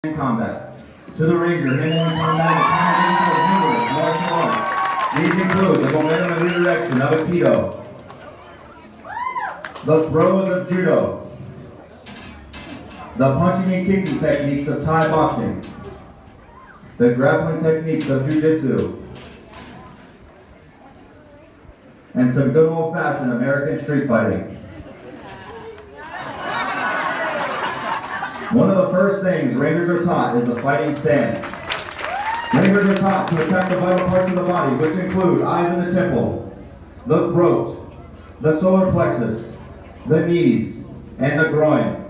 hand combat. To the Ranger, hand-to-hand combat is a combination of numerous martial arts. These include the momentum and redirection of Aikido, the throws of Judo, the punching and kicking techniques of Thai boxing, the grappling techniques of Jiu-Jitsu, and some good old-fashioned American street fighting. One of the first things Rangers are taught is the fighting stance. Rangers are taught to attack the vital parts of the body, which include eyes in the temple, the throat, the solar plexus, the knees, and the groin.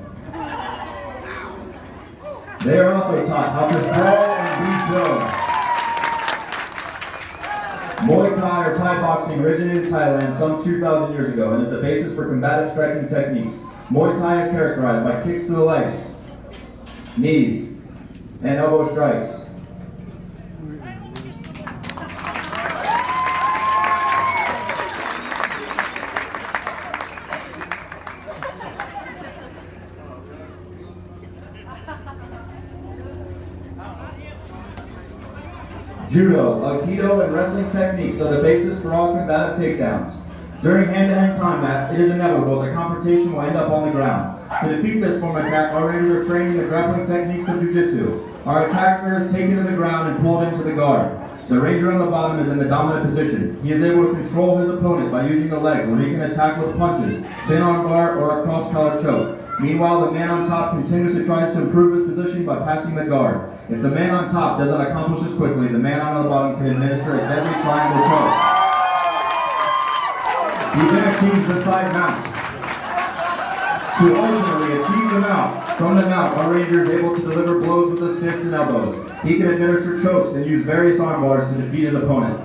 They are also taught how to throw and be thrown. Muay Thai or Thai boxing originated in Thailand some 2,000 years ago and is the basis for combative striking techniques. Muay Thai is characterized by kicks to the legs, knees, and elbow strikes. Judo, Aikido, and wrestling techniques are the basis for all combative takedowns. During hand-to-hand combat, it is inevitable that confrontation will end up on the ground. To defeat this form of attack, our Rangers are trained in the grappling techniques of Jiu-Jitsu. Our attacker is taken to the ground and pulled into the guard. The Ranger on the bottom is in the dominant position. He is able to control his opponent by using the legs, where he can attack with punches, pin on guard, or a cross-collar choke. Meanwhile, the man on top continuously tries to improve his position by passing the guard. If the man on top does not accomplish this quickly, the man on the bottom can administer a deadly triangle choke. He then achieves the side mount. To ultimately achieve the mount, from the mount, our Ranger is able to deliver blows with his fists and elbows. He can administer chokes and use various arm bars to defeat his opponent.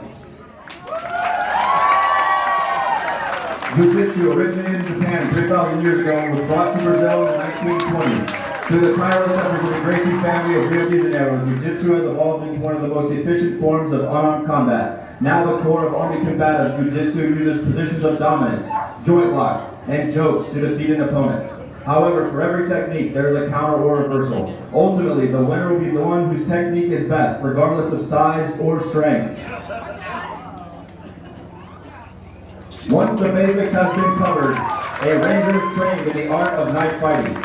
Jiu-Jitsu originated in Japan 3,000 years ago and was brought to Brazil in the 1920s. Through the tireless efforts of the Gracie family of Rio de Janeiro, Jiu-Jitsu has evolved into one of the most efficient forms of unarmed combat. Now the core of Army combatives, Jiu-Jitsu uses positions of dominance, joint locks, and jokes to defeat an opponent. However, for every technique, there is a counter or reversal. Ultimately, the winner will be the one whose technique is best, regardless of size or strength. Once the basics have been covered, a Ranger is trained in the art of knife fighting.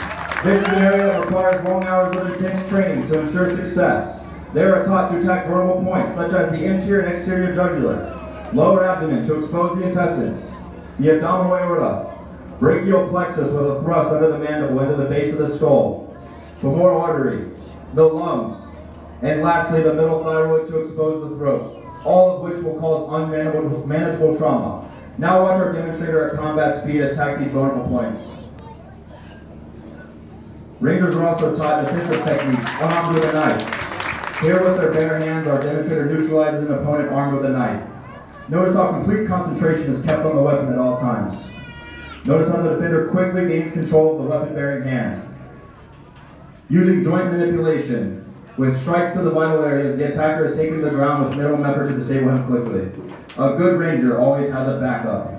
This scenario requires long hours of intense training to ensure success. They are taught to attack vulnerable points, such as the interior and exterior jugular, lower abdomen to expose the intestines, the abdominal aorta, brachial plexus with a thrust under the mandible into the base of the skull, femoral artery, the lungs, and lastly the middle thyroid to expose the throat, all of which will cause unmanageable trauma. Now watch our demonstrator at combat speed attack these vulnerable points. Rangers are also taught defensive techniques unarmed with a knife. Here with their bare hands, our demonstrator neutralizes an opponent armed with a knife. Notice how complete concentration is kept on the weapon at all times. Notice how the defender quickly gains control of the weapon-bearing hand. Using joint manipulation, with strikes to the vital areas, the attacker is taken to the ground with minimum effort to disable him quickly. A good Ranger always has a backup.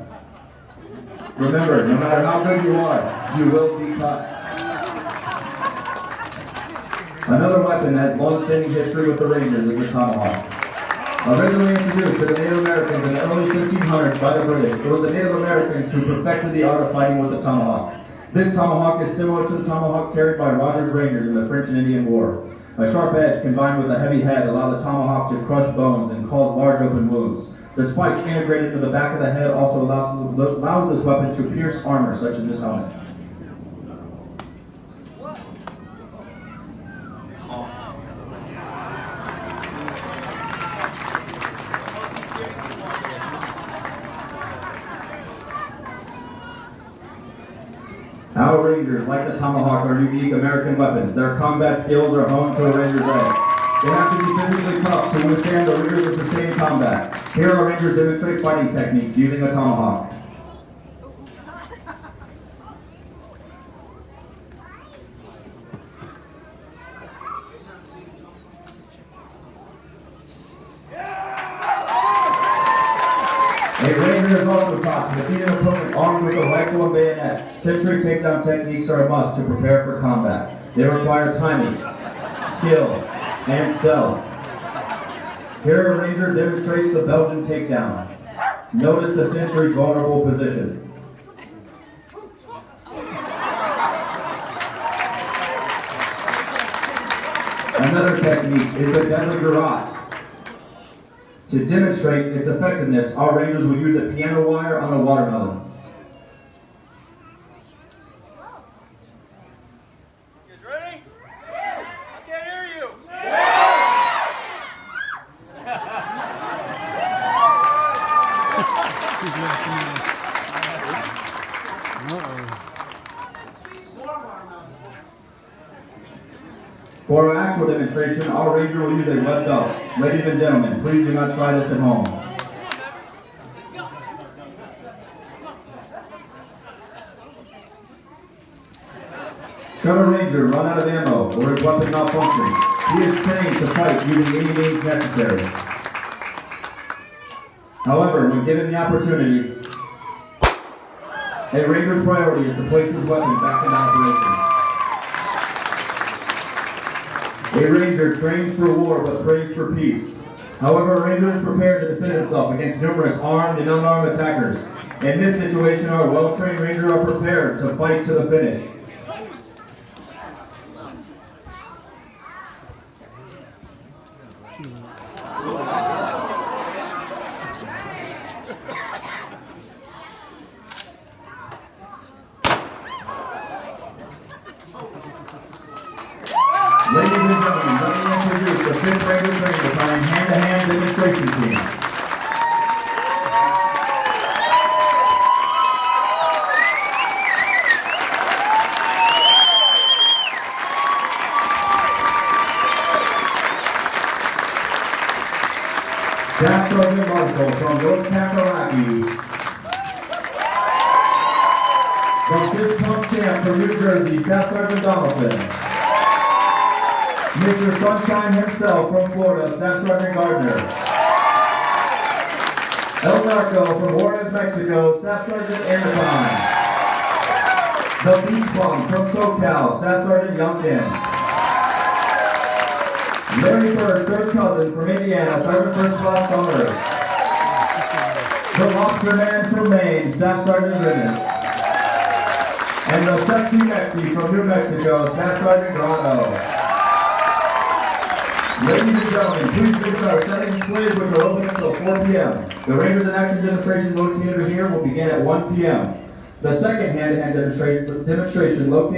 Remember, no matter how good you are, you will be cut. Another weapon that has long-standing history with the Rangers is the tomahawk. Originally introduced to the Native Americans in the early 1500s by the British, it was the Native Americans who perfected the art of fighting with the tomahawk. This tomahawk is similar to the tomahawk carried by Rogers Rangers in the French and Indian War. A sharp edge combined with a heavy head allow the tomahawk to crush bones and cause large open wounds. The spike integrated into the back of the head also allows this weapon to pierce armor, such as this helmet. Our Rangers, like the tomahawk, are unique American weapons. Their combat skills are honed to a Ranger's edge. They have to be physically tough to withstand the rigors of sustained combat. Here our Rangers demonstrate fighting techniques using a tomahawk. A Ranger is also taught to defeat an opponent armed with a rifle and bayonet. Century takedown techniques are a must to prepare for combat. They require timing, skill, and stealth. Here, a Ranger demonstrates the Belgian takedown. Notice the sentry's vulnerable position. Another technique is the deadly garrote. To demonstrate its effectiveness, our Rangers will use a piano wire on a watermelon. You guys ready? I can't hear you. For our actual demonstration, our Ranger will use a lead belt. Ladies and gentlemen, please do not try this at home. Should a Ranger run out of ammo or his weapon malfunction, he is trained to fight using any means necessary. However, when given the opportunity, a Ranger's priority is to place his weapon back into operation. A Ranger trains for war but prays for peace. However, a Ranger is prepared to defend himself against numerous armed and unarmed attackers. In this situation, our well-trained Rangers are prepared to fight to the finish. Ladies and gentlemen, let me introduce the 5th Ranger Training Battalion hand-to-hand demonstration team. Staff Sergeant Marshall from North Kakalaki. From Fist Pump Champ from New Jersey, Staff Sergeant Donaldson. Mr. Sunshine himself from Florida, Staff Sergeant Gardner. El Narco from Juarez, Mexico, Staff Sergeant Anderson. The Beach Bum from SoCal, Staff Sergeant Youngkin. Larry First, third cousin from Indiana, Sergeant First Class Summers. The Lobster Man from Maine, Staff Sergeant Ribbon. And the Sexy Mexi from New Mexico, Staff Sergeant Grotto. Ladies and gentlemen, please visit our setting displays which are open until 4 p.m. The Rangers in Action demonstration located here will begin at 1 p.m. The second hand-to-hand demonstration located